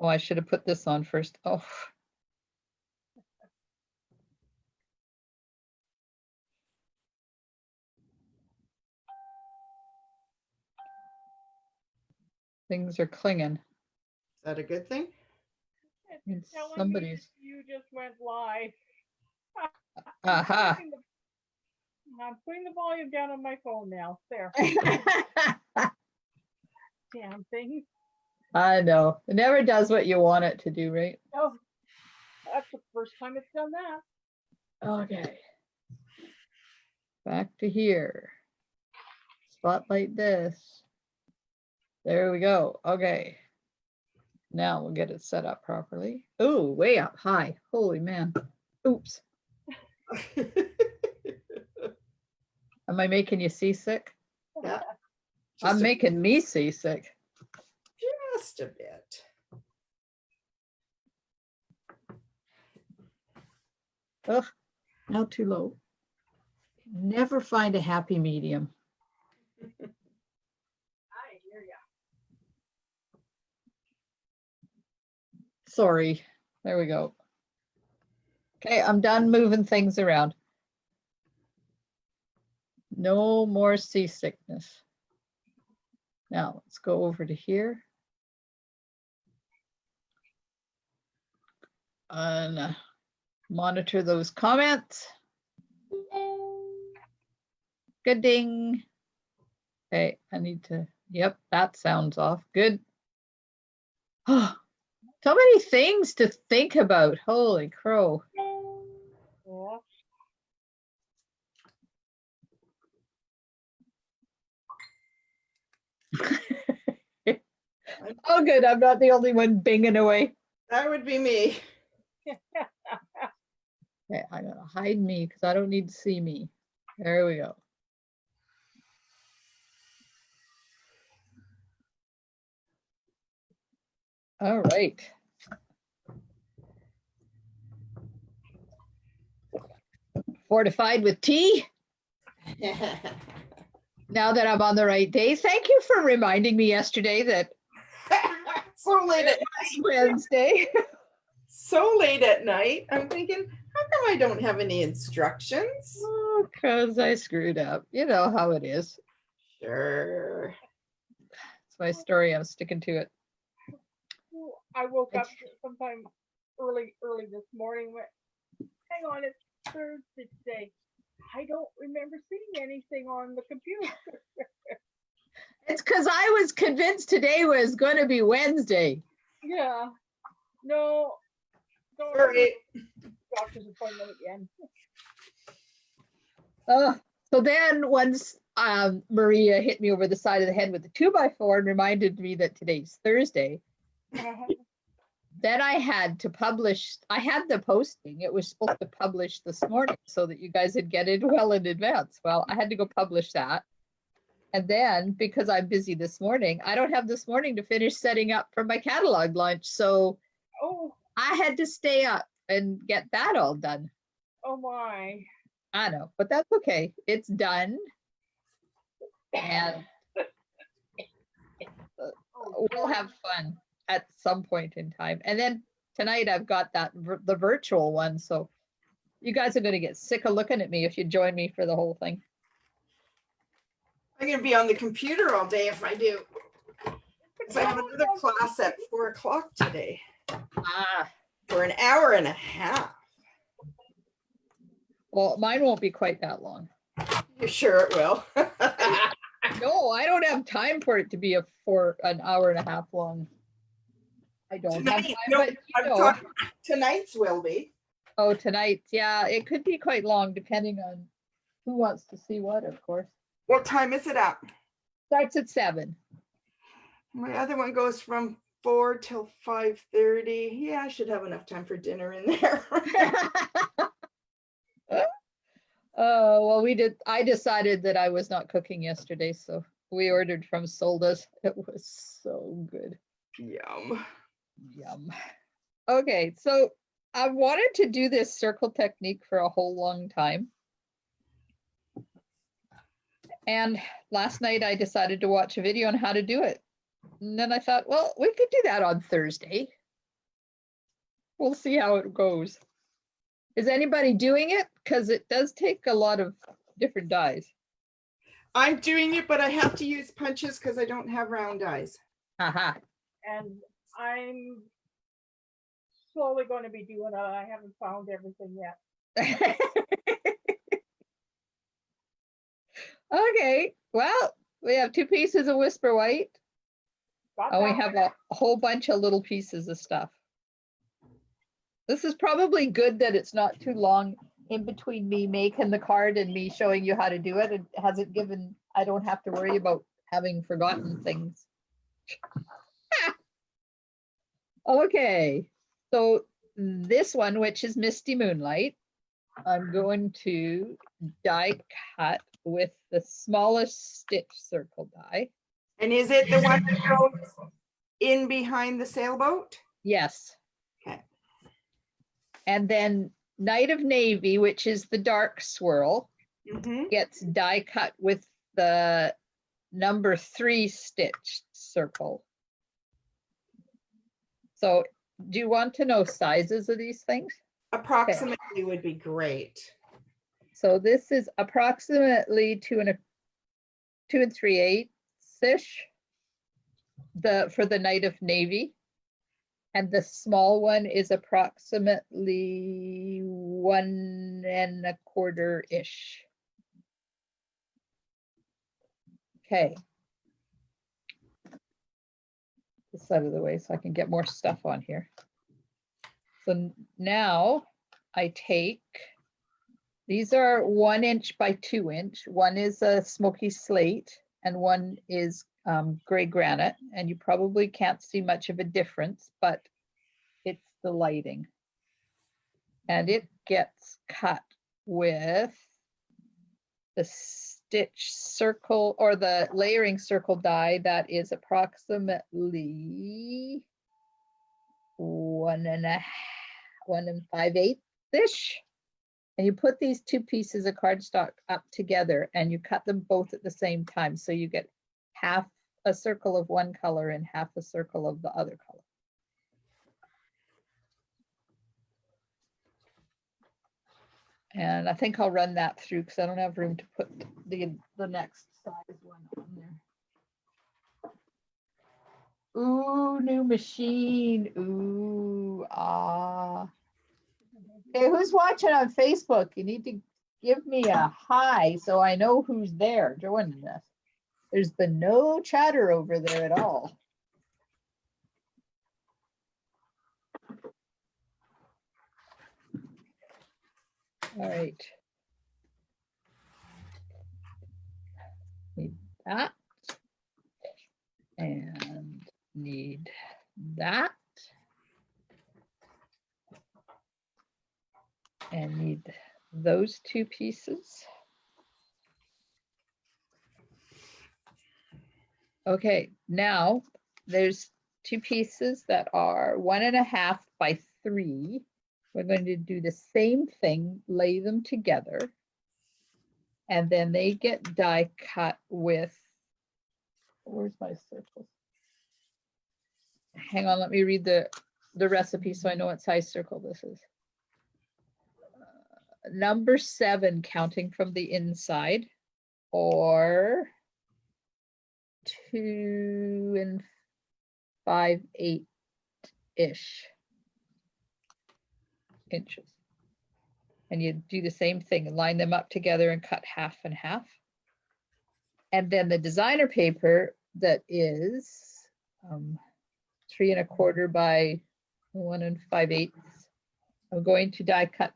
Oh, I should have put this on first. Oh. Things are clinging. Is that a good thing? It's Telling me somebody's. that you just went live. Aha. I'm putting the volume down on my phone now. There. Damn thing. I know. It never does what you want it to do, right? Oh, that's the first time it's done that. Okay. Back to here. Spotlight this. There we go. Okay. Now we'll get it set up properly. Oh, way up high. Holy man. Oops. Am I making you seasick? Yeah. I'm making me seasick. Just a bit. Ugh, now too low. Never find a happy medium. I hear ya. Sorry. There we go. Okay, I'm done moving things around. No more seasickness. Now let's go over to here. And monitor those comments. Good ding. Okay, I need to, yep, that sounds off. Good. Oh, so many things to think about. Holy crow. Yeah. Oh, good. I'm not the only one binging away. That would be me. Okay, I'm gonna hide me because I don't need to see me. There we go. All right. Fortified with tea. Now that I'm on the right day. Thank you for reminding me yesterday that So late at it's Wednesday. so late at night. I'm thinking, how come I don't have any instructions? Because I screwed up. You know how it is. Sure. It's my story. I'm sticking to it. I woke up sometime early this morning. Went, hang on, it's Thursday today. I don't remember seeing anything on the computer. It's because I was convinced today was going to be Wednesday. Yeah. No. Don't Sorry. doctor's appointment again. So then once Maria hit me over the side of the head with the 2x4 and reminded me that today's Thursday, then I had to publish. I had the posting. It was supposed to publish this morning so that you guys would get it well in advance. Well, I had to go publish that. And then because I'm busy this morning, I don't have this morning to finish setting up for my catalog launch. So I had to stay up and get that all done. Oh my. I know, but that's okay. It's done. And we'll have fun at some point in time. And then tonight I've got that the virtual one. So you guys are going to get sick of looking at me if you join me for the whole thing. I'm going to be on the computer all day if I do. Because I have another class at 4 o'clock today. For an hour and a half. Well, mine won't be quite that long. You're sure it will? No, I don't have time for it to be for an hour and a half long. I don't have time, but you know. Tonight's will be. Oh, tonight. Yeah, it could be quite long depending on who wants to see what, of course. What time is it up? Starts at 7. My other one goes from 4 till 5:30. Yeah, I should have enough time for dinner in there. Well, I decided that I was not cooking yesterday, so we ordered from Solda's. It was so good. Yum. Yum. Okay, so I wanted to do this circle technique for a whole long time. And last night I decided to watch a video on how to do it. And then I thought, well, we could do that on Thursday. We'll see how it goes. Is anybody doing it? Because it does take a lot of different dies. I'm doing it, but I have to use punches because I don't have round dies. Haha. And I'm slowly going to be doing it. I haven't found everything yet. Okay, well, we have 2 pieces of Whisper White, Got and we that have one. a whole bunch of little pieces of stuff. This is probably good that it's not too long in between me making the card and me showing you how to do it. It hasn't given, I don't have to worry about having forgotten things. Okay, so this one, which is Misty Moonlight, I'm going to die cut with the smallest stitch circle die. And is it the one that goes in behind the sailboat? Yes. Okay. And then Night of Navy, which is the dark swirl, Mhm. gets die cut with the number 3 stitched circle. So do you want to know sizes of these things? Approximately would be great. So this is approximately 2 3/8-ish for the Night of Navy. And the small one is approximately 1 1/4-ish. Okay. This out of the way so I can get more stuff on here. So now I take, these are 1 inch by 2 inch. One is a smoky slate and one is gray granite. And you probably can't see much of a difference, but it's the lighting. And it gets cut with the stitch circle or the layering circle die that is approximately 1 5/8-ish. And you put these 2 pieces of cardstock up together and you cut them both at the same time. So you get half a circle of one color and half a circle of the other color. And I think I'll run that through because I don't have room to put the next size one on there. Ooh, new machine. Ooh, ah. Hey, who's watching on Facebook? You need to give me a hi so I know who's there joining us. There's been no chatter over there at all. All right. Need that. And need that. And need those 2 pieces. Okay, now there's 2 pieces that are 1 1/2 by 3. We're going to do the same thing, lay them together. And then they get die cut with, where's my circles? Hang on, let me read the recipe so I know what size circle this is. Number 7, counting from the inside, or 2 5/8-ish inches. And you do the same thing, line them up together and cut half and half. And then the designer paper that is 3 1/4 by 1 5/8. I'm going to die cut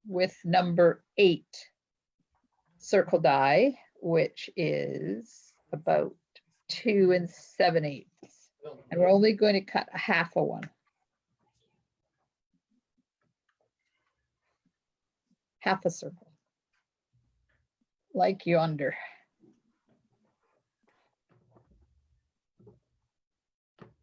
with number 8 circle die, which is about 2 7/8. And we're only going to cut half of one. Half a circle. Like yonder.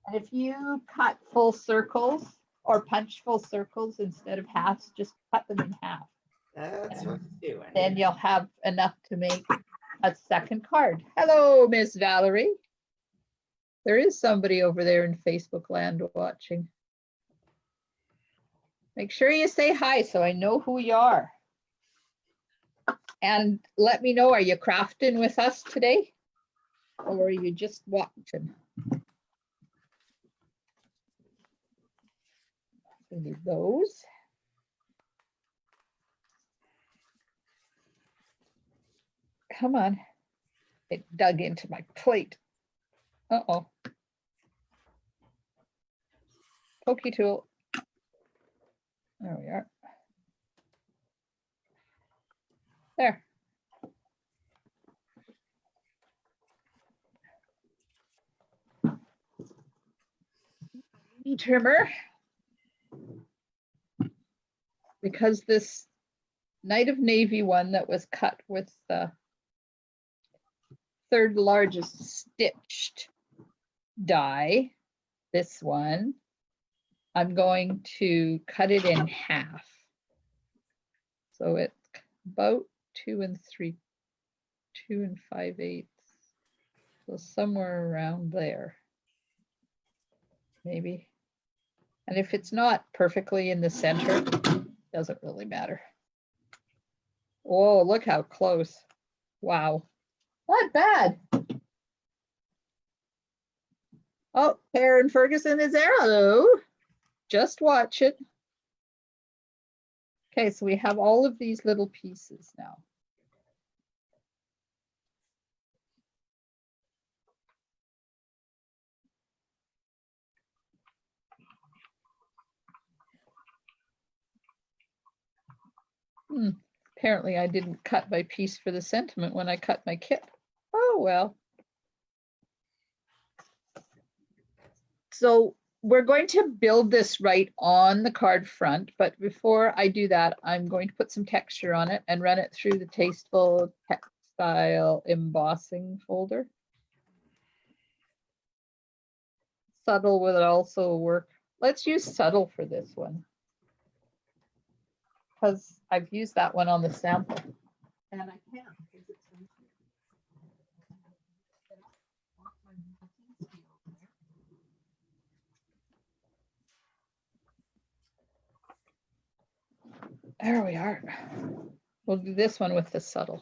And if you cut full circles or punch full circles instead of halves, just cut them in half. That's what I'm doing. Then you'll have enough to make a second card. Hello, Miss Valerie. There is somebody over there in Facebook land watching. Make sure you say hi so I know who you are. And let me know, are you crafting with us today? Or are you just watching? We need those. Come on. It dug into my plate. Uh-oh. Pokey tool. There we are. There. Trimmer. Because this Night of Navy one that was cut with the third largest stitched die, this one, I'm going to cut it in half. So it's about 2 5/8. So somewhere around there, maybe. And if it's not perfectly in the center, doesn't really matter. Oh, look how close. Wow, not bad. Oh, Aaron Ferguson is there. Hello. Just watch it. Okay, so we have all of these little pieces now. Apparently I didn't cut by piece for the sentiment when I cut my kit. Oh, well. So we're going to build this right on the card front, but before I do that, I'm going to put some texture on it and run it through the Tasteful Textile embossing folder. Subtle will also work. Let's use subtle for this one, because I've used that one on the sample. And I can't. There we are. We'll do this one with the subtle.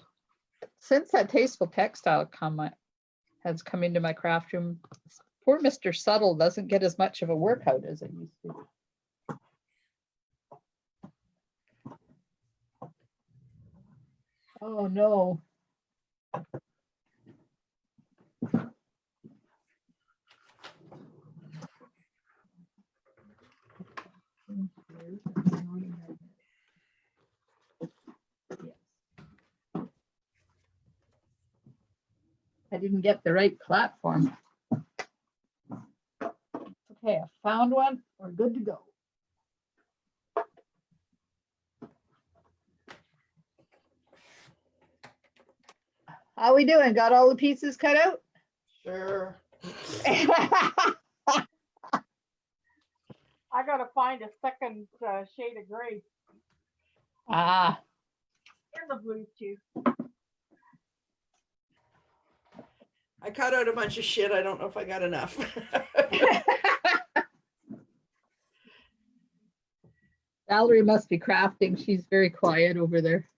Since that Tasteful Textile has come into my craft room, poor Mr. Subtle doesn't get as much of a workout as it used to. Oh no. I didn't get the right platform. Okay, I found one. We're good to go. How we doing? Got all the pieces cut out? Sure. I gotta find a second shade of gray Ah, and the blue too. I cut out a bunch of shit. I don't know if I got enough. Valerie must be crafting. She's very quiet over there.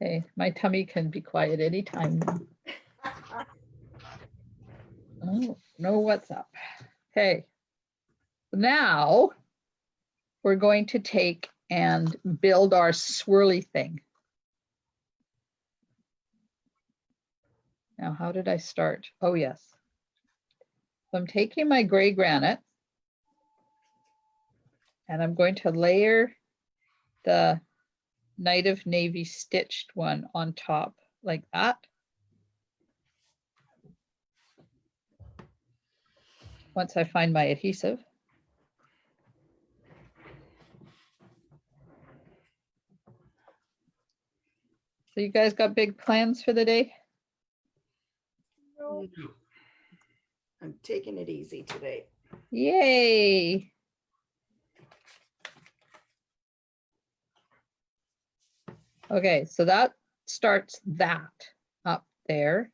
Okay, my tummy can be quiet anytime. Oh, know what's up. Okay, now we're going to take and build our swirly thing. Now, how did I start? Oh, yes. So I'm taking my gray granite and I'm going to layer the Night of Navy stitched one on top like that. Once I find my adhesive. So you guys got big plans for the day? No. I'm taking it easy today. Yay. Okay, so that starts that up there.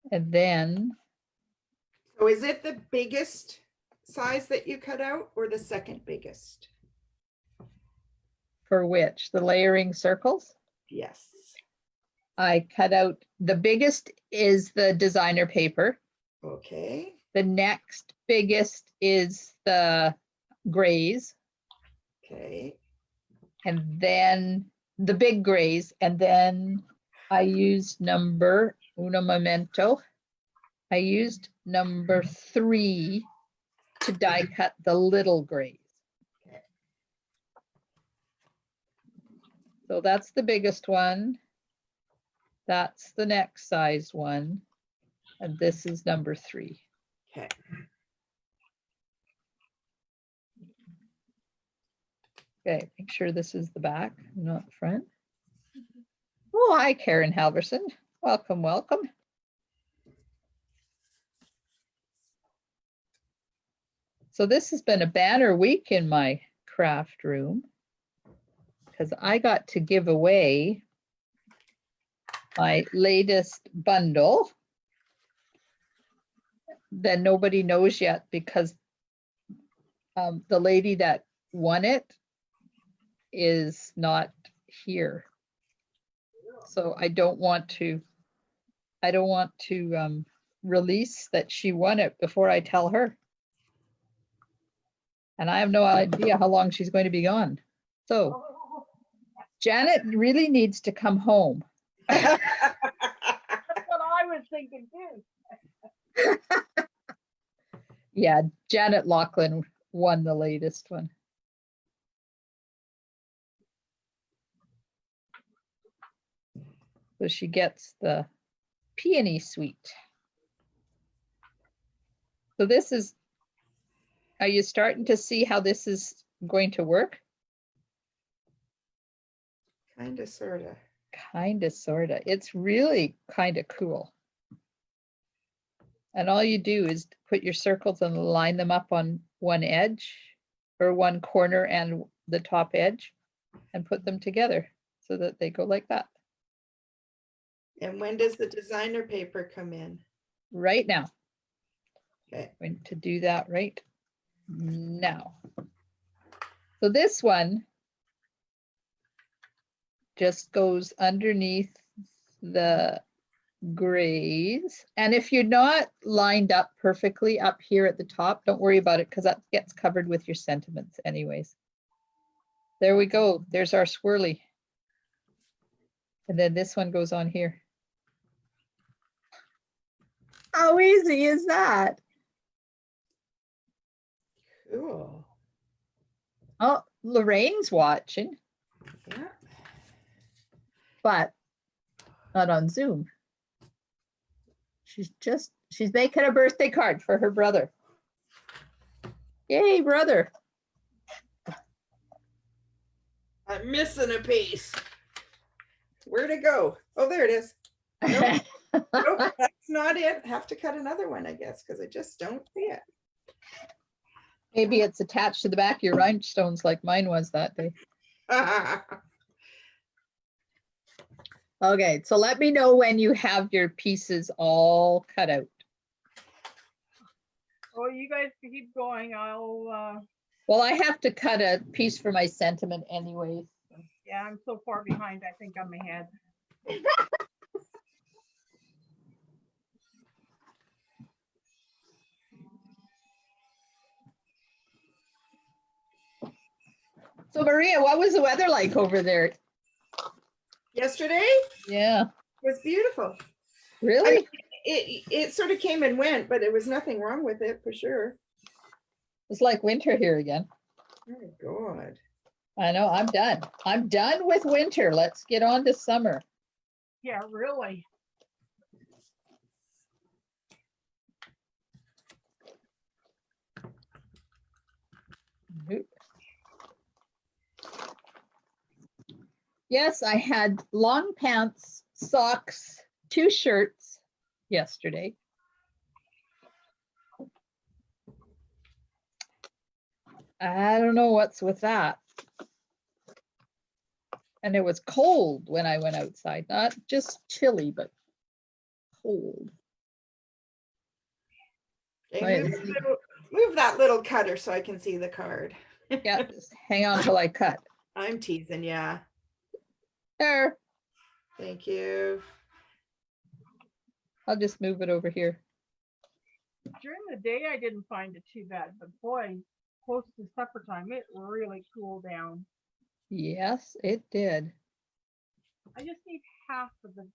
And then So is it the biggest size that you cut out or the second biggest? for which, the layering circles, Yes. I cut out, the biggest is the designer paper. Okay. The next biggest is the grays, Okay. and then the big grays, and then I used number uno momento. I used number 3 to die cut the little grays. So that's the biggest one. That's the next size one. And this is number 3. Okay. Okay, make sure this is the back, not the front. Oh, hi, Karen Halverson. Welcome, welcome. So this has been a banner week in my craft room because I got to give away my latest bundle that nobody knows yet because the lady that won it is not here. So I don't want to release that she won it before I tell her. And I have no idea how long she's going to be gone. So Janet really needs to come home. That's what I was thinking too. Yeah, Janet Lachlan won the latest one. So she gets the peony suite. So this is, are you starting to see how this is going to work? Kind of, sort of. Kind of, sort of. It's really kind of cool. And all you do is put your circles and line them up on one edge or one corner and the top edge and put them together so that they go like that. And when does the designer paper come in? Right now. Okay. Going to do that right now. So this one just goes underneath the grays. And if you're not lined up perfectly up here at the top, don't worry about it because that gets covered with your sentiments anyways. There we go. There's our swirly. And then this one goes on here. How easy is that? Cool. Oh, Lorraine's watching, Yeah. but not on Zoom. She's making a birthday card for her brother. Yay, brother. I'm missing a piece. Where'd it go? Oh, there it is. Nope. Nope, that's not it. Have to cut another one, I guess, because I just don't see it. Maybe it's attached to the back of your rhinestones like mine was that day. Okay, so let me know when you have your pieces all cut out. Oh, you guys keep going. I'll, Well, I have to cut a piece for my sentiment anyways. yeah, I'm so far behind, I think I'm ahead. So Maria, what was the weather like over there? Yesterday Yeah, was beautiful. really? It sort of came and went, but there was nothing wrong with it for sure. It's like winter here again. Oh God. I know, I'm done. I'm done with winter. Let's get on to summer. Yeah, really. Yes, I had long pants, socks, 2 shirts yesterday. I don't know what's with that. And it was cold when I went outside, not just chilly, but cold. Okay, Right, move that little cutter so I can see the card. yeah, just hang on till I cut. I'm teasing, yeah. There, Thank you. I'll just move it over here. During the day, I didn't find it too bad, but boy, close to supper time, it really cooled down. Yes, it did. I just need half of the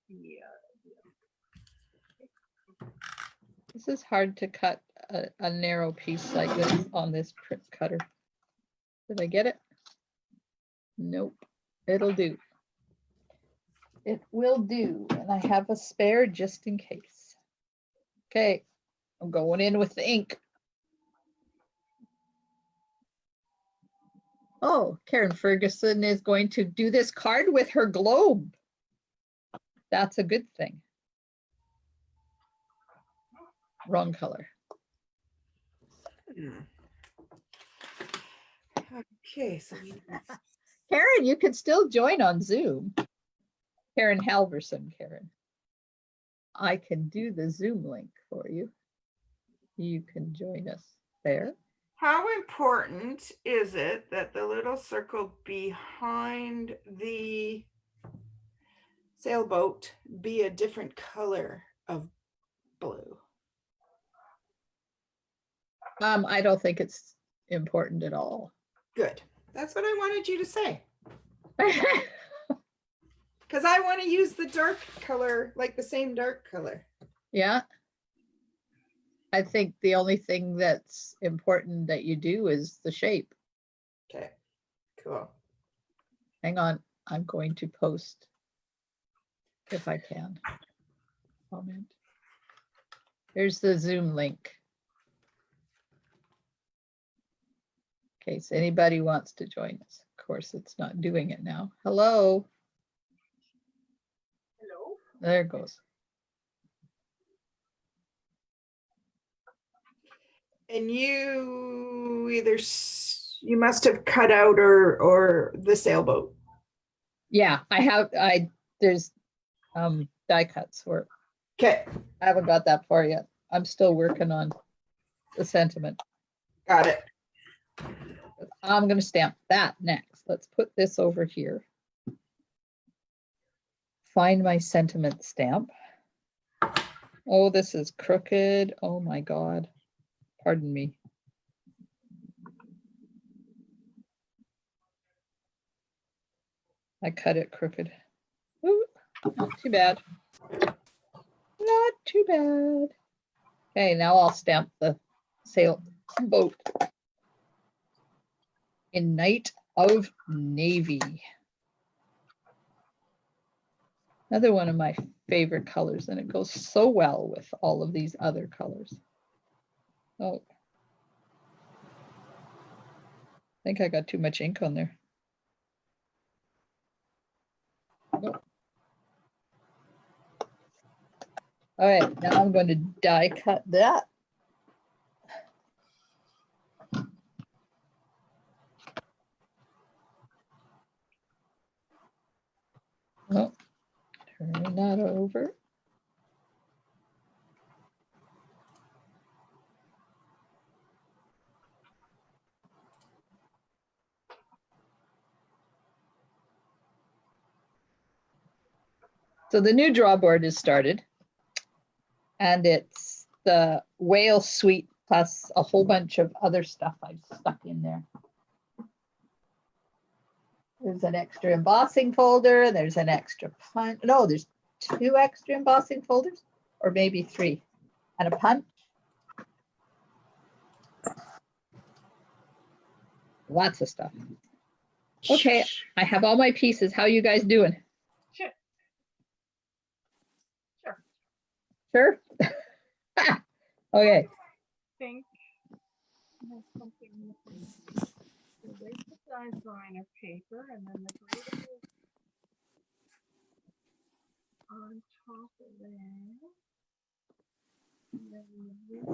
This is hard to cut a narrow piece like this on this print cutter. Did I get it? Nope, it'll do. It will do, and I have a spare just in case. Okay, I'm going in with the ink. Oh, Karen Ferguson is going to do this card with her globe. That's a good thing. Wrong color. Okay, so Karen, you can still join on Zoom. Karen Halverson, Karen. I can do the Zoom link for you. You can join us there. how important is it that the little circle behind the sailboat be a different color of blue? I don't think it's important at all. Good. That's what I wanted you to say. Because I want to use the dark color, like the same dark color. Yeah. I think the only thing that's important that you do is the shape. Okay, cool. Hang on, I'm going to post if I can. Comment. Here's the Zoom link. In case anybody wants to join us. Of course, it's not doing it now. Hello. Hello? There it goes. And you either you must have cut out or the sailboat. Yeah, there's die cuts for, Okay, I haven't got that far yet. I'm still working on the sentiment. got it. I'm going to stamp that next. Let's put this over here. Find my sentiment stamp. Oh, this is crooked. Oh my God. Pardon me. I cut it crooked. Ooh, not too bad. Not too bad. Okay, now I'll stamp the sailboat in Night of Navy. Another one of my favorite colors, and it goes so well with all of these other colors. Oh, I think I got too much ink on there. Oh. All right, now I'm going to die cut that. Oh, turn that over. So the new draw board is started, and it's the whale suite plus a whole bunch of other stuff I've stuck in there. There's an extra embossing folder. There's an extra punch. No, there's 2 extra embossing folders, or maybe 3, and a punch. Lots of stuff. Okay, I have all my pieces. How you guys doing? Sure. Sure. Sure? Okay. I think there's something missing. So there's the designer paper, and then the gradable on top of there. And then this.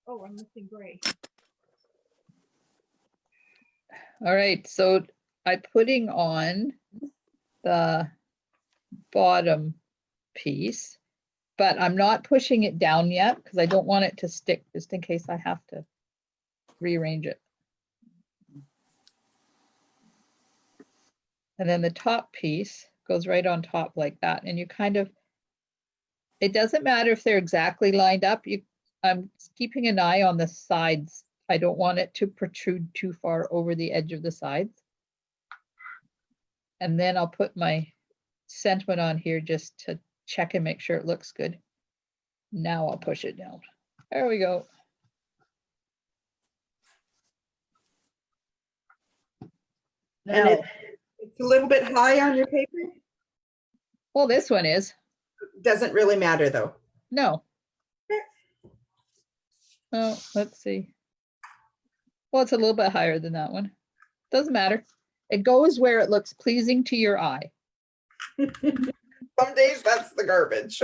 Oh, I'm missing gray. All right, so I'm putting on the bottom piece, but I'm not pushing it down yet because I don't want it to stick just in case I have to rearrange it. And then the top piece goes right on top like that. And you kind of, it doesn't matter if they're exactly lined up. I'm keeping an eye on the sides. I don't want it to protrude too far over the edge of the sides. And then I'll put my sentiment on here just to check and make sure it looks good. Now I'll push it down. There we go. And Now, it's a little bit high on your paper. well, this one is. Doesn't really matter though. No. Oh, let's see. Well, it's a little bit higher than that one. Doesn't matter. It goes where it looks pleasing to your eye. Some days that's the garbage.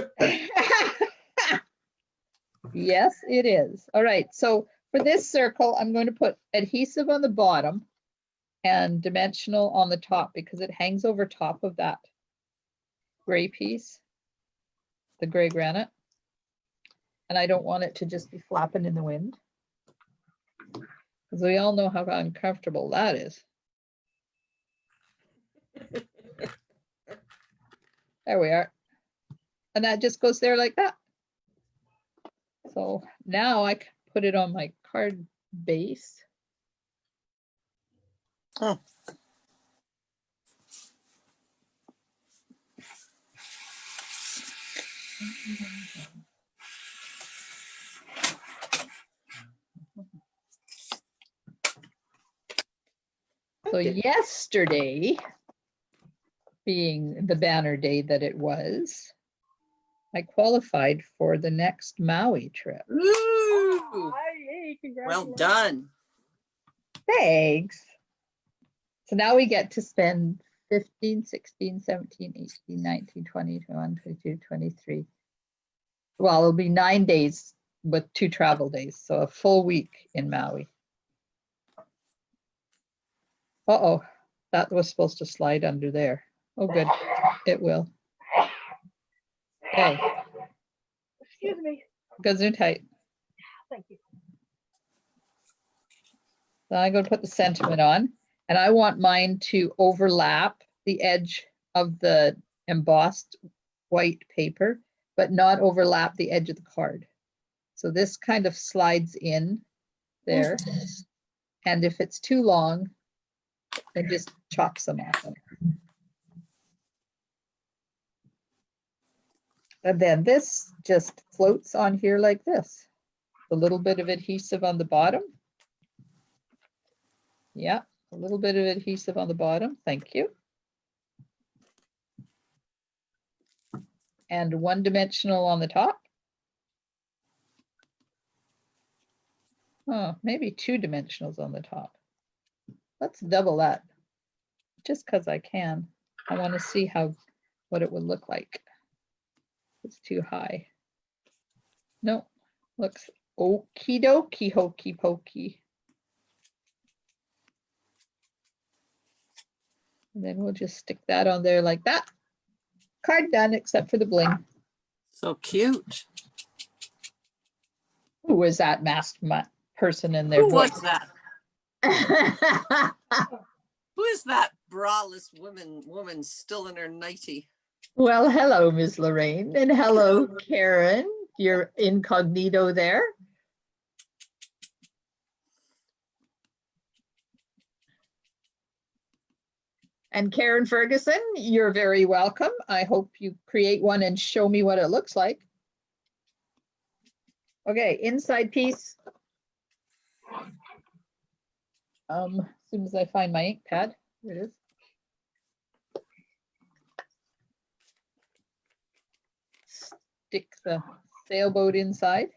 Yes, it is. All right, so for this circle, I'm going to put adhesive on the bottom and dimensional on the top because it hangs over top of that gray piece, the gray granite. And I don't want it to just be flapping in the wind. Because we all know how uncomfortable that is. There we are. And that just goes there like that. So now I can put it on my card base. Oh. So yesterday, being the banner day that it was, I qualified for the next Maui trip. Ooh, Yay, well congratulations. done. Thanks. So now we get to spend 15, 16, 17, 18, 19, 20, 21, 22, 23. Well, it'll be 9 days with 2 travel days, so a full week in Maui. Uh-oh, that was supposed to slide under there. Oh, good, it will. Okay, Excuse me. Gesundheit. Thank you. So I'm going to put the sentiment on, and I want mine to overlap the edge of the embossed white paper, but not overlap the edge of the card. So this kind of slides in there. And if it's too long, then just chop some off. And then this just floats on here like this. A little bit of adhesive on the bottom. Yeah, a little bit of adhesive on the bottom. Thank you. And 1-dimensional on the top. Oh, maybe 2-dimensionals on the top. Let's double that, just because I can. I want to see what it would look like. It's too high. No, looks okie dokie, hokey pokey. And then we'll just stick that on there like that. Card done, except for the bling. So cute. Who was that masked person in their Who was voice? that? Who is that braless woman still in her nightie? Well, hello, Ms. Lorraine, and hello, Karen. You're incognito there. And Karen Ferguson, you're very welcome. I hope you create one and show me what it looks like. Okay, inside piece. As soon as I find my ink pad, here it is. Stick the sailboat inside.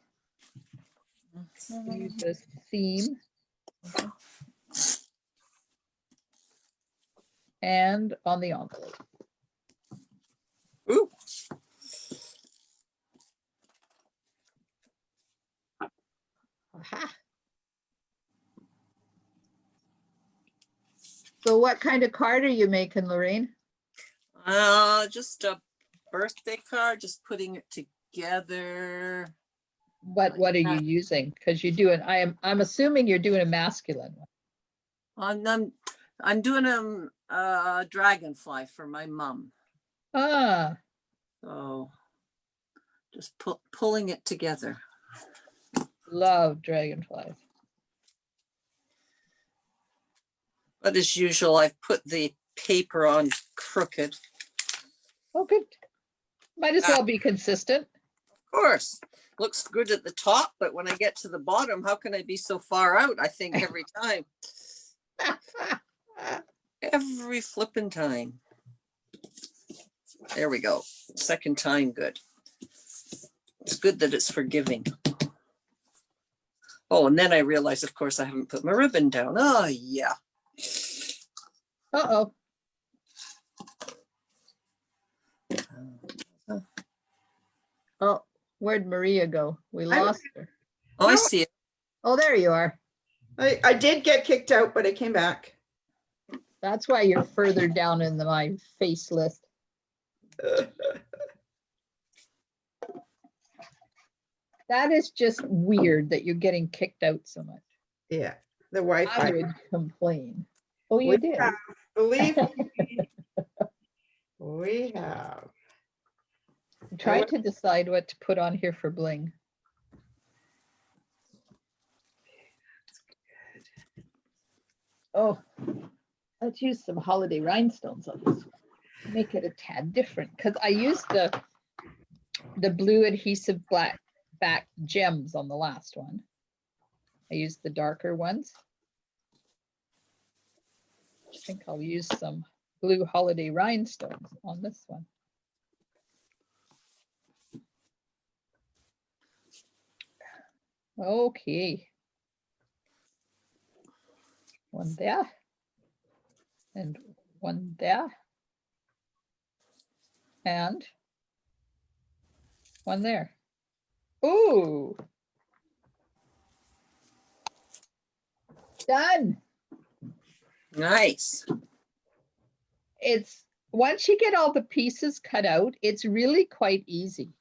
Use the seam. And on the envelope. Ooh, Aha. So what kind of card are you making, Lorraine? just a birthday card, just putting it together. What are you using? Because you're doing, I'm assuming you're doing a masculine one. I'm doing a dragonfly for my mom. Ah, So just pulling it together. love dragonflies. But as usual, I've put the paper on crooked. Oh, good. Might as well be consistent. Of course, looks good at the top, but when I get to the bottom, how can I be so far out? I think every time. Every flipping time. There we go. Second time, good. It's good that it's forgiving. Oh, and then I realized, of course, I haven't put my ribbon down. Oh, yeah. Uh-oh. Oh, where'd Maria go? We lost her. Oh, I No. see it. Oh, there you are. I did get kicked out, but I came back. That's why you're further down in my face list. That is just weird that you're getting kicked out so much. Yeah, the I Wi-Fi. would complain. Oh, you We did. have, believe me, we have. I'm trying to decide what to put on here for bling. Oh, let's use some holiday rhinestones on this one. Make it a tad different because I used the blue adhesive black back gems on the last one. I used the darker ones. I think I'll use some blue holiday rhinestones on this one. Okay. One there. And one there. And one there. Ooh. Done. Nice. It's once you get all the pieces cut out, it's really quite easy.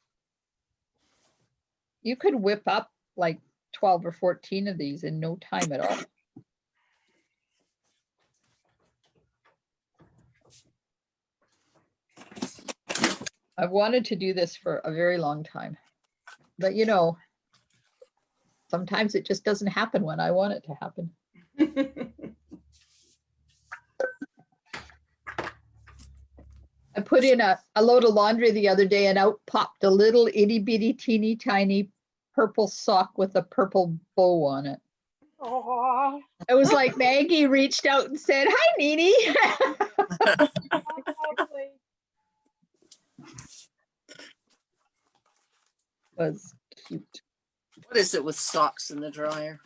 You could whip up like 12 or 14 of these in no time at all. I've wanted to do this for a very long time, but you know, sometimes it just doesn't happen when I want it to happen. I put in a load of laundry the other day and out popped a little itty bitty teeny tiny purple sock with a purple bow on it. Oh, It was like Maggie reached out and said, "Hi, Nene." Was cute. What is it with socks in the dryer?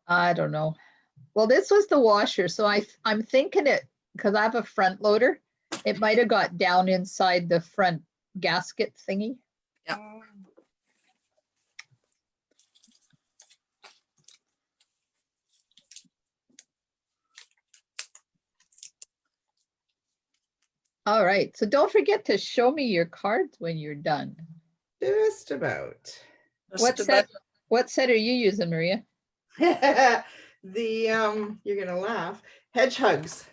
I don't know. Well, this was the washer, so I'm thinking it because I have a front loader. It might have got down inside the front gasket thingy. Yeah. All right, so don't forget to show me your cards when you're done. Just about. What set are you using, Maria? The you're gonna laugh. Hedgehogs,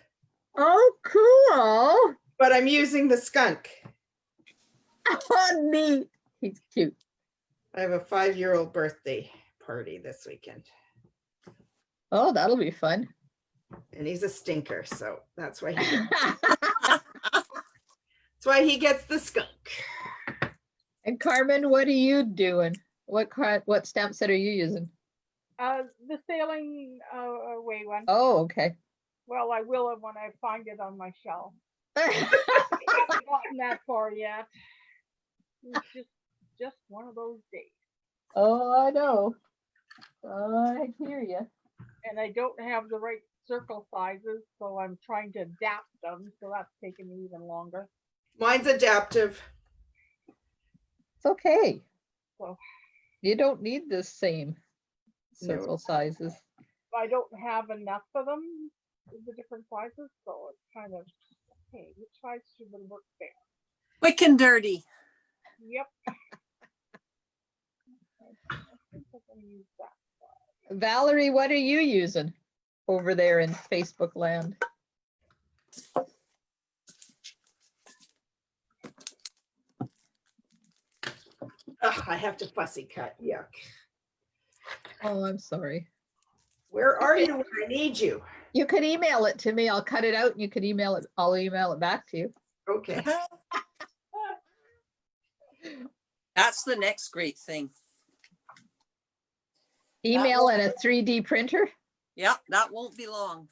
Oh, cool. but I'm using the skunk. Oh, neat. He's cute. I have a 5-year-old birthday party this weekend, Oh, that'll be fun. and he's a stinker, so that's why he gets the skunk. And Carmen, what are you doing? What stamp set are you using? the sailing away one. Oh, okay. Well, I will have when I find it on my shelf. I haven't gotten that far yet. It's just one of those days. Oh, I know. I hear you. And I don't have the right circle sizes, so I'm trying to adapt them. So that's taking me even longer. Mine's adaptive. It's okay. So You don't need the same No. circle sizes. I don't have enough of them, the different sizes. So it's kind of, hey, which size should work there? Quick and dirty. Yep. I think I'm gonna use that. Valerie, what are you using over there in Facebook land? Ugh, I have to fussy cut. Yuck. Oh, I'm sorry. Where are you when I need you? You could email it to me. I'll cut it out and you could email it. I'll email it back to you. Okay. That's the next great thing. Email will- and a 3D printer. Yeah, that won't be long.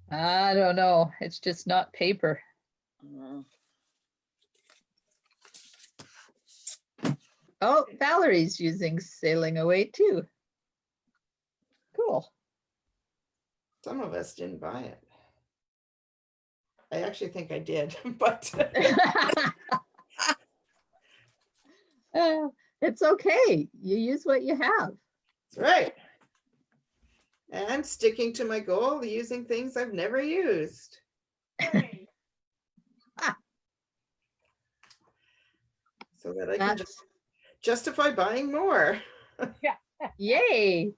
I don't know. It's just not paper. Mm. Oh, Valerie's using Sailing Away too. Cool. Some of us didn't buy it. I actually think I did, but It's okay. You use what you have. it's right. And sticking to my goal, using things I've never used. Hooray. So that I can That's justify buying more. yay.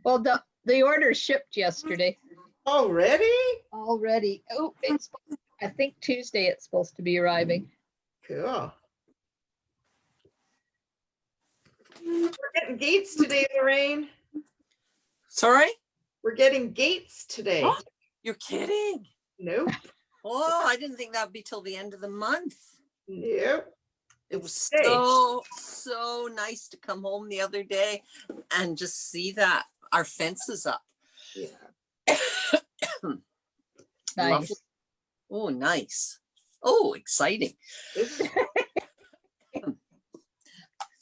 Well, the order shipped yesterday Already? already. Oh, I think Tuesday it's supposed to be arriving. Cool. We're getting gates today, Lorraine. Sorry? We're getting gates today. Oh. You're kidding. Nope. Oh, I didn't think that'd be till the end of the month. Nope. It was today. so nice to come home the other day and just see that our fence is up. Yeah. Nice. Lovely. Oh, nice. Oh, exciting.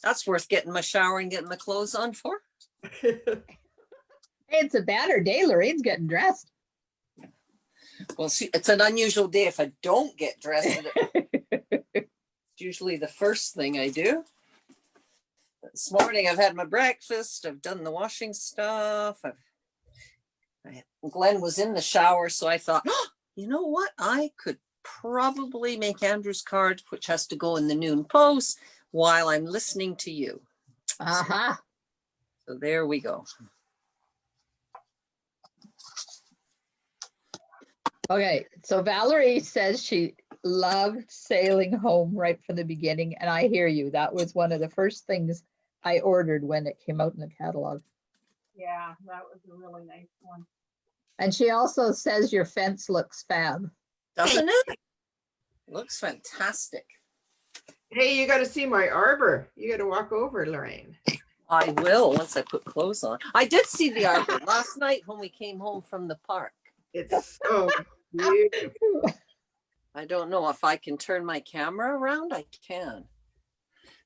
That's worth getting my shower and getting my clothes on for. It's a banner day. Lorraine's getting dressed. Well, see, it's an unusual day if I don't get dressed. It's usually the first thing I do. This morning I've had my breakfast. I've done the washing stuff. Glenn was in the shower, so I thought, oh, you know what? I could probably make Andrew's card, which has to go in the noon post, while I'm listening to you. Aha. So there we go. Okay, so Valerie says she loved Sailing Home right from the beginning, and I hear you. That was one of the first things I ordered when it came out in the catalog. Yeah, that was a really nice one. And she also says your fence looks fab. Doesn't it? Looks fantastic. Hey, you got to see my arbor. You got to walk over, Lorraine. I will once I put clothes on. I did see the arbor last night when we came home from the park. It's so beautiful. I don't know if I can turn my camera around. I can.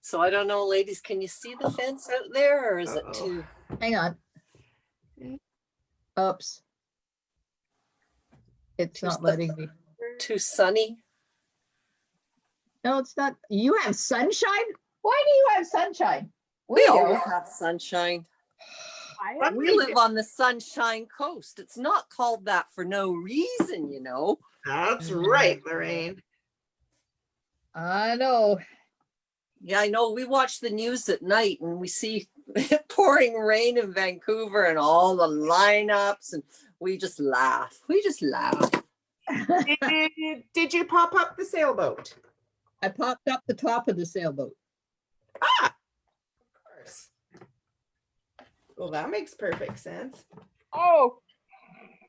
So I don't know, ladies, can you see the fence out there or is it too? Hang on. Oops. It's not letting me. Too sunny? No, it's not. You have sunshine? Why do you have sunshine? We don't. always have sunshine. I have We live on the Sunshine Coast. It's not called that for no reason, you know. That's right, Lorraine. I know. Yeah, I know. We watch the news at night and we see pouring rain in Vancouver and all the lineups, and we just laugh. We just laugh. Did you pop up the sailboat? I popped up the top of the sailboat. Of course. Well, that makes perfect sense. Oh,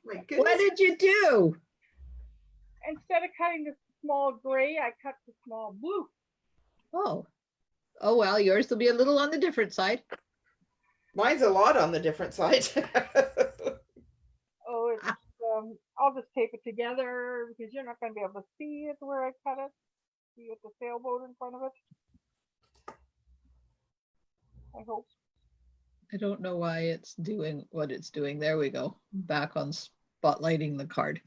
My What goodness. did you do? instead of cutting the small gray, I cut the small blue. Oh. Oh, well, yours will be a little on the different side. Mine's a lot on the different side. Oh, it's, I'll just tape it together because you're not going to be able to see it where I cut it. See with the sailboat in front of it. I hope. I don't know why it's doing what it's doing. There we go. Back on spotlighting the card.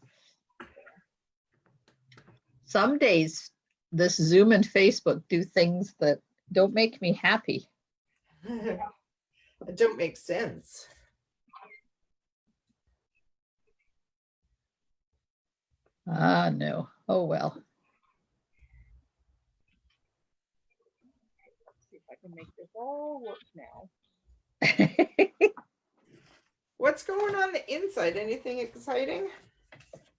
Some days this Zoom and Facebook do things that don't make me happy. It don't make sense. Ah, no. Oh, well. can make this all work now. What's going on the inside? Anything exciting?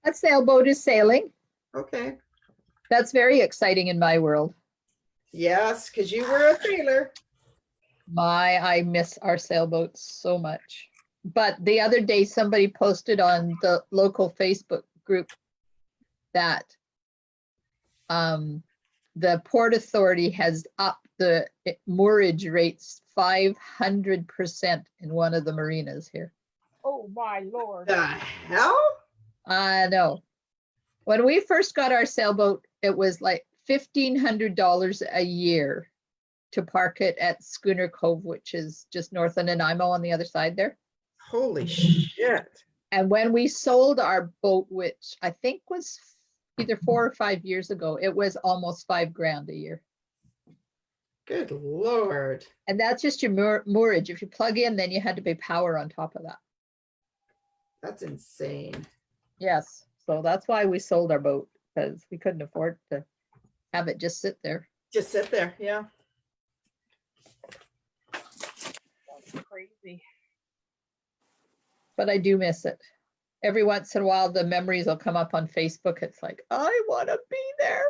A sailboat is sailing. Okay. That's very exciting in my world. Yes, because you were a sailor. I miss our sailboats so much. But the other day, somebody posted on the local Facebook group that the Port Authority has upped the moorage rates 500% in one of the marinas here. Oh my lord. The hell? I know. When we first got our sailboat, it was like $1,500 a year to park it at Schooner Cove, which is just north of Nanaimo on the other side there. Holy shit. And when we sold our boat, which I think was either 4 or 5 years ago, it was almost $5,000 a year. Good Lord. And that's just your moorage. If you plug in, then you had to pay power on top of that. That's insane. Yes. So that's why we sold our boat, because we couldn't afford to have it just sit there. Just sit there. Yeah. That's crazy. But I do miss it. Every once in a while, the memories will come up on Facebook. It's like, I want to be there.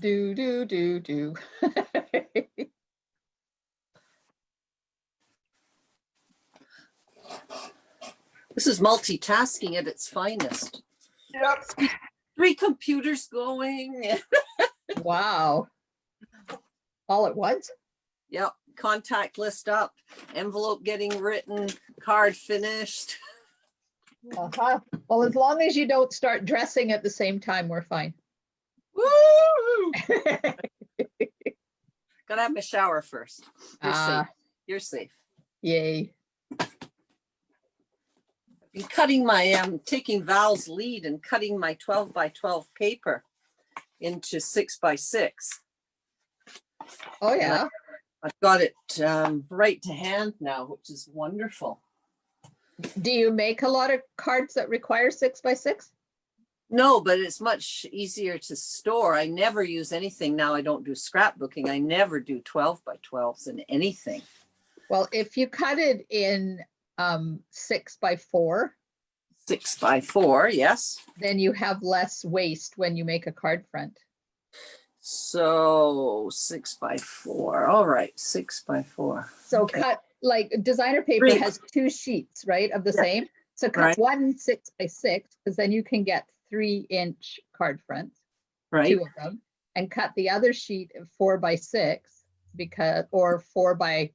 Do, do, do, do. This is multitasking at its finest. Yep. 3 computers going. Wow. All at once? Yep. Contact list up, envelope getting written, card finished. Uh-huh. Well, as long as you don't start dressing at the same time, we're fine. Woo! Gotta have my shower first. You're safe. You're safe. Yay. Been cutting my taking Val's lead and cutting my 12 by 12 paper into 6 by 6. Oh, yeah. I've got it right to hand now, which is wonderful. Do you make a lot of cards that require 6 by 6? No, but it's much easier to store. I never use anything now. I don't do scrapbooking. I never do 12 by 12s in anything. Well, if you cut it in 6 by 4, 6 by 4, yes. then you have less waste when you make a card front. So 6 by 4. All right, 6 by 4. So Okay. cut, like designer paper 3. has 2 sheets, right, of the Yeah. same. So cut Right. one 6 by 6, because then you can get 3-inch card fronts, Right. 2 of them, and cut the other sheet of 4 by 6 or 4 by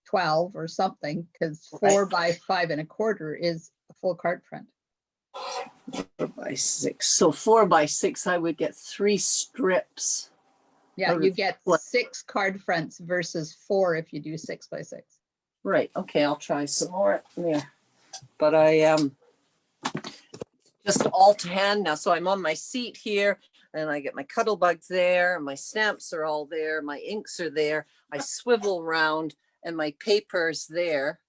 12 or something, because 4 by 5 1/4 is a full card front. 4 by 6. So 4 by 6, I would get 3 strips. Yeah, Out you of get what? 6 card fronts versus 4 if you do 6 by 6. Right. Okay, I'll try some more there. But I just all to hand now. So I'm on my seat here and I get my Cuttlebug there. My stamps are all there. My inks are there. I swivel around and my paper's there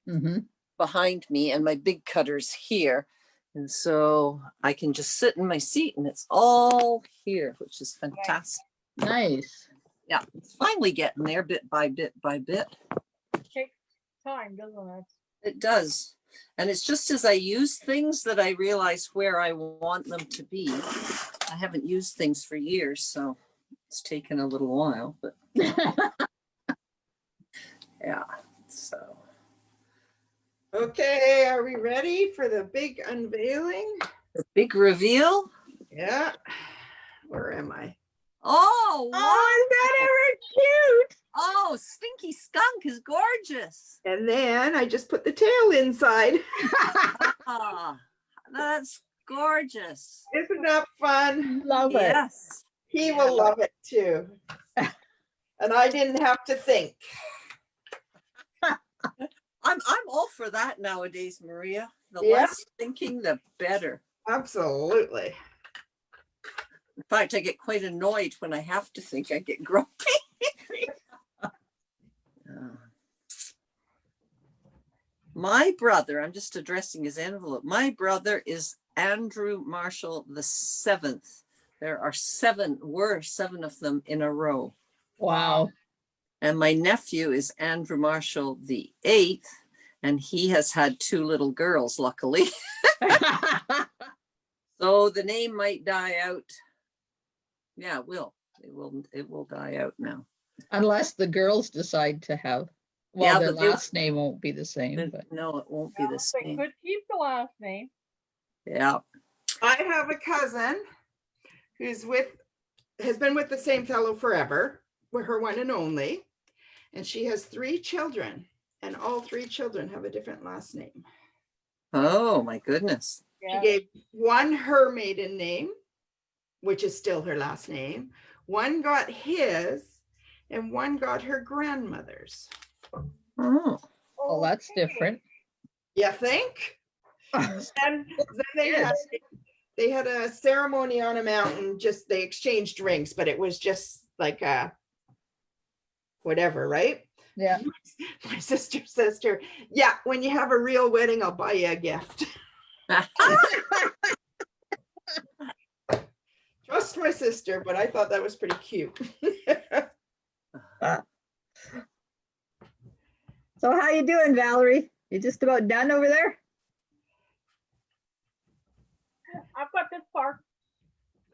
Mm-hmm. behind me and my big cutter's here. And so I can just sit in my seat and it's all here, which is fantastic. Nice. Yeah, it's finally getting there bit by bit by bit. Takes time, doesn't it? It does. And it's just as I use things that I realize where I want them to be. I haven't used things for years, so it's taken a little while, but yeah, so. Okay, are we ready for the big unveiling? The big reveal. Yeah. Where am I? Oh, wow. Oh, is that ever cute? Oh, Stinky Skunk is gorgeous. And then I just put the tail inside. Ah, that's gorgeous. Isn't that fun? Love it. Yes. He will love it too. And I didn't have to think. I'm all for that nowadays, Maria. The Yeah. less thinking, the better. Absolutely. In fact, I get quite annoyed when I have to think. I get grumpy. My brother, I'm just addressing his envelope. My brother is Andrew Marshall the 7th. Were 7 of them in a row. Wow. And my nephew is Andrew Marshall the 8th, and he has had 2 little girls, luckily. So the name might die out. Yeah, it will. It will die out now. Unless the girls decide to have, Yeah, their but they- last name won't be the same, but No, it won't be Well, the they same. could keep the last name. Yeah. I have a cousin who's has been with the same fellow forever, with her one and only. And she has 3 children, and all 3 children have a different last name. Oh my goodness. She Yeah. gave one her maiden name, which is still her last name. One got his, and one got her grandmother's. Oh. well, that's Okay. different. You think? And then they had a ceremony on a mountain. Just they exchanged rings, but it was just like a whatever, right? Yeah. My sister says to her, "Yeah, when you have a real wedding, I'll buy you a gift." Trust my sister, but I thought that was pretty cute. So how you doing, Valerie? You just about done over there? I've got this far.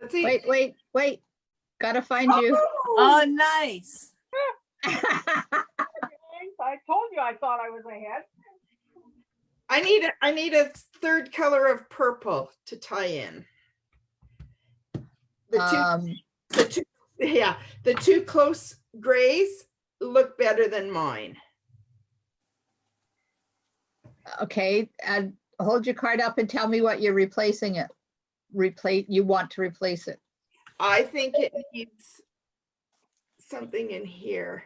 Let's see. Wait. Gotta find you. Oh, nice. I told you I thought I was ahead. I need a third color of purple to tie in. The two close grays look better than mine. Okay, and hold your card up and tell me what you're replacing it. You want to replace it. I think it needs something in here.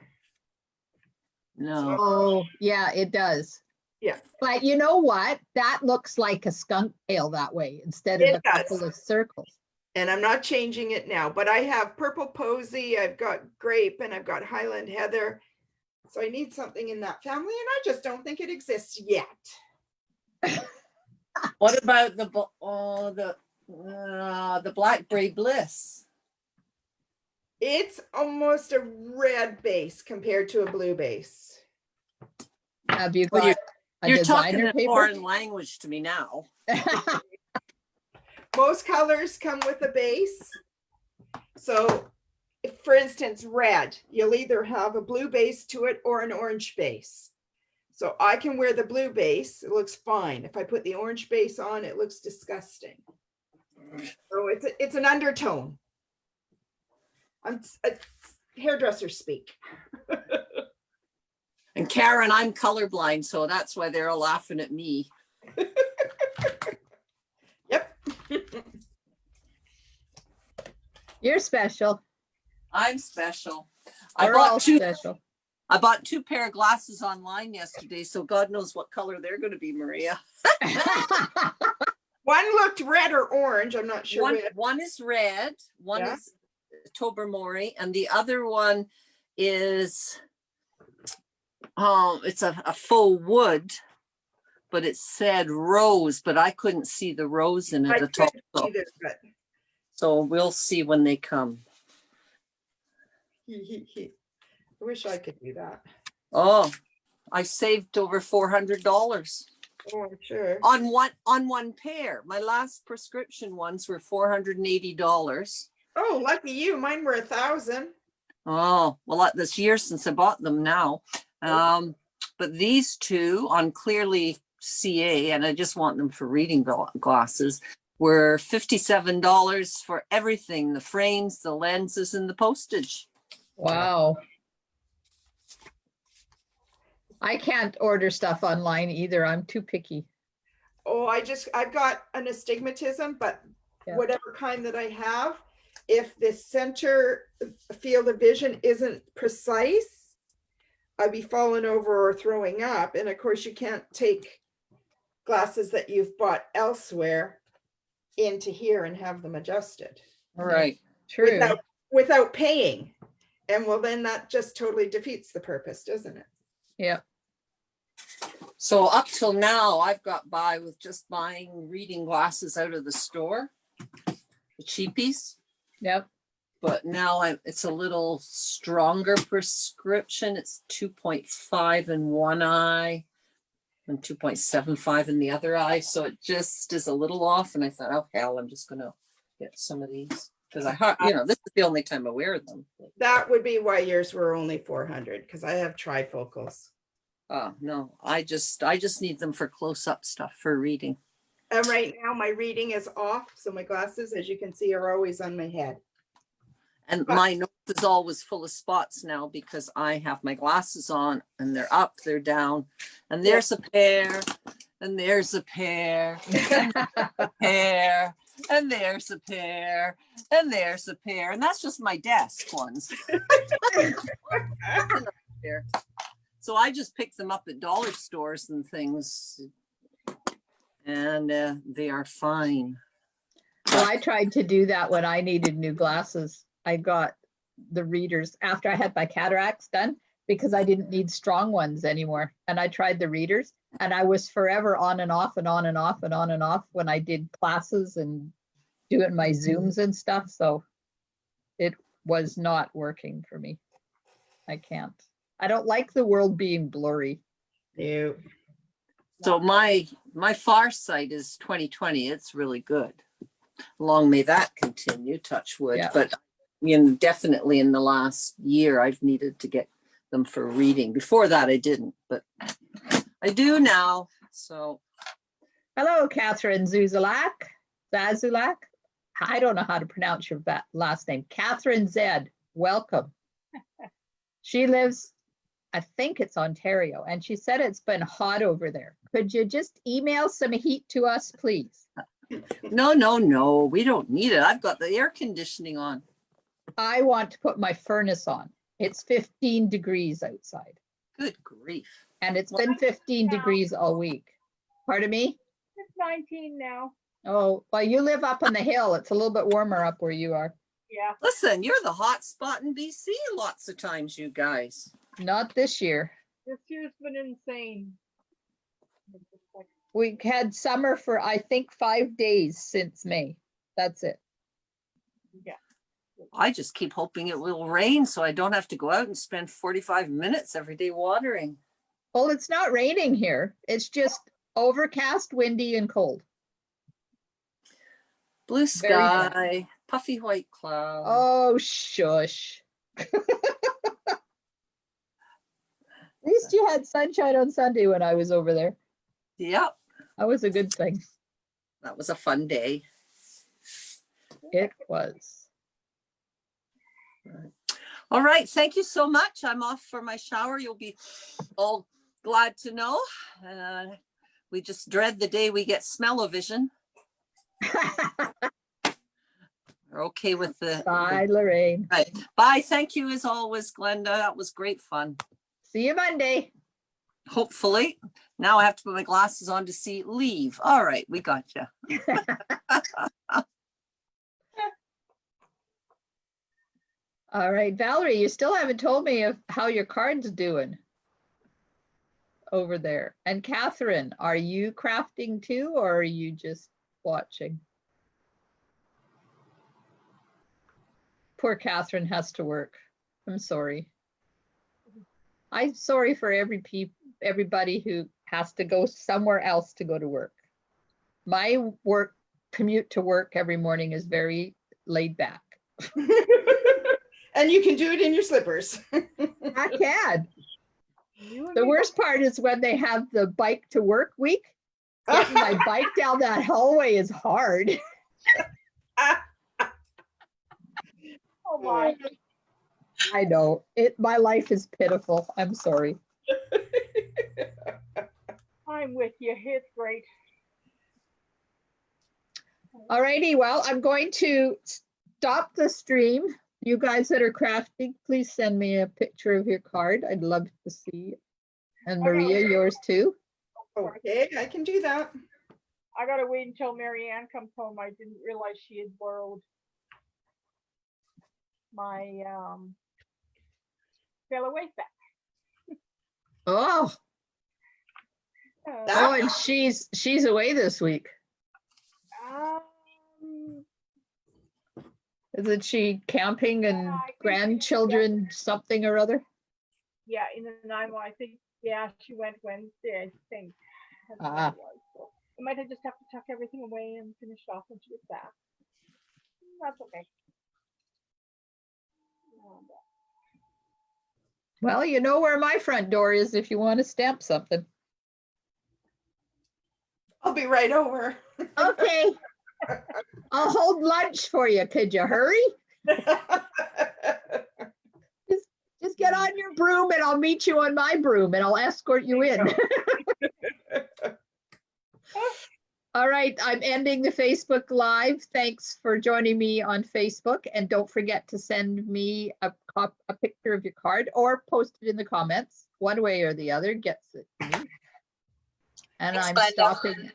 No. Oh, yeah, it does. Yeah. But you know what? That looks like a skunk tail that way instead of It a couple does. of circles. And I'm not changing it now, but I have purple posy, I've got grape, and I've got Highland heather. So I need something in that family, and I just don't think it exists yet. What about the blackberry bliss? It's almost a red base compared to a blue base. Have you Well, got a You're talking designer a paper? foreign language to me now. Most colors come with a base. So if, for instance, red, you'll either have a blue base to it or an orange base. So I can wear the blue base, it looks fine. If I put the orange base on, it looks disgusting. So it's an undertone. I'm a hairdresser speak. And Karen, I'm colorblind, so that's why they're all laughing at me. Yep. You're special. I'm special. We're all special. I bought 2 pair of glasses online yesterday, so God knows what color they're going to be, Maria. One looked red or orange, I'm not sure which. One is red, one Yeah. is Tobermory, and the other one is it's a faux wood, but it said rose, but I couldn't see the rose in it I at all. couldn't either, but So we'll see when they come. I wish I could do that. Oh, I saved over $400 Oh, I'm sure. on one pair. My last prescription ones were $480. Oh, lucky you. Mine were 1,000. Oh, well, this year since I bought them now. But these 2 on Clearly CA, and I just want them for reading glasses, were $57 for everything, the frames, the lenses, and the postage. Wow. I can't order stuff online either. I'm too picky. Oh, I've got an astigmatism, but Yeah. whatever kind that I have, if the center field of vision isn't precise, I'd be falling over or throwing up. And of course, you can't take glasses that you've bought elsewhere into here and have them adjusted Right. True. without paying. And well, then that just totally defeats the purpose, doesn't it? Yeah. So up till now, I've got by with just buying reading glasses out of the store, the cheapies. Yep. But now it's a little stronger prescription. It's 2.5 in one eye and 2.75 in the other eye. So it just is a little off. And I thought, oh, hell, I'm just going to get some of these because this is the only time I wear them. That would be why yours were only 400 because I have trifocals. Oh, no, I just need them for close-up stuff for reading. And right now my reading is off. So my glasses, as you can see, are always on my head. And my nose is always full of spots now because I have my glasses on and they're up, they're down, and there's a pair, and there's a pair, and a pair, and there's a pair, and there's a pair, and that's just my desk ones. So I just pick them up at dollar stores and things, and they are fine. Well, I tried to do that when I needed new glasses. I got the readers after I had my cataracts done because I didn't need strong ones anymore. And I tried the readers and I was forever on and off and on and off and on and off when I did classes and doing my Zooms and stuff. So it was not working for me. I can't. I don't like the world being blurry. Ew. So my far sight is 20/20. It's really good. Long may that continue, touch wood. Yeah. But definitely in the last year, I've needed to get them for reading. Before that, I didn't, but I do now. So Hello, Catherine Zuzulak. Zazulak. I don't know how to pronounce your last name. Catherine Zed, welcome. She lives, I think it's Ontario, and she said it's been hot over there. Could you just email some heat to us, please? no, we don't need it. I've got the air conditioning on. I want to put my furnace on. It's 15 degrees outside, Good grief. and it's been 15 degrees all week. Pardon me? It's 19 now. Oh, well, you live up on the hill. It's a little bit warmer up where you are. Yeah. Listen, you're the hot spot in BC lots of times, you guys. Not this year. This year's been insane. It's just like, We had summer for, I think, 5 days since May. That's it. yeah. I just keep hoping it will rain so I don't have to go out and spend 45 minutes every day watering. Well, it's not raining here. It's just overcast, windy, and cold. Blue Very dry. sky, puffy white cloud. Oh, shush. At least you had sunshine on Sunday when I was over there. Yep, That was a good thing. that was a fun day. It was. All right, thank you so much. I'm off for my shower. You'll be all glad to know. We just dread the day we get smell-o-vision. We're okay with the Bye, Lorraine. Right. Bye. Thank you as always, Glenda. That was great fun. See you Monday. Hopefully. Now I have to put my glasses on to see leave. All right, we got you. All right, Valerie, you still haven't told me of how your card's doing over there. And Catherine, are you crafting too, or are you just watching? Poor Catherine has to work. I'm sorry. I'm sorry for everybody who has to go somewhere else to go to work. My commute to work every morning is very laid back. And you can do it in your slippers. I can. You and The me worst part is when they have the bike to work week. Getting my bike down that hallway is hard. Oh my. I know it. My life is pitiful. I'm sorry. I'm with you. It's great. All righty. Well, I'm going to stop the stream. You guys that are crafting, please send me a picture of your card. I'd love to see. And Maria, yours too. Okay, I can do that. I gotta wait until Marianne comes home. I didn't realize she had borrowed my sail away set. Oh, Oh, and she's away this week. Um, Isn't she camping and I think she is, yeah. grandchildren something or other? yeah, in Nanaimo, I think, yeah, she went Wednesday, I think. That's what it Ah. was. So I might have just have to tuck everything away and finish off when she gets back. That's okay. And, Well, you know where my front door is if you want to stamp something. I'll be right over. Okay. I'll hold lunch for you. Could you hurry? Just get on your broom and I'll meet you on my broom and I'll escort you in. All right, I'm ending the Facebook Live. Thanks for joining me on Facebook. And don't forget to send me a picture of your card or post it in the comments. One way or the other gets it to me. And Thanks, I'm Glenda. stopping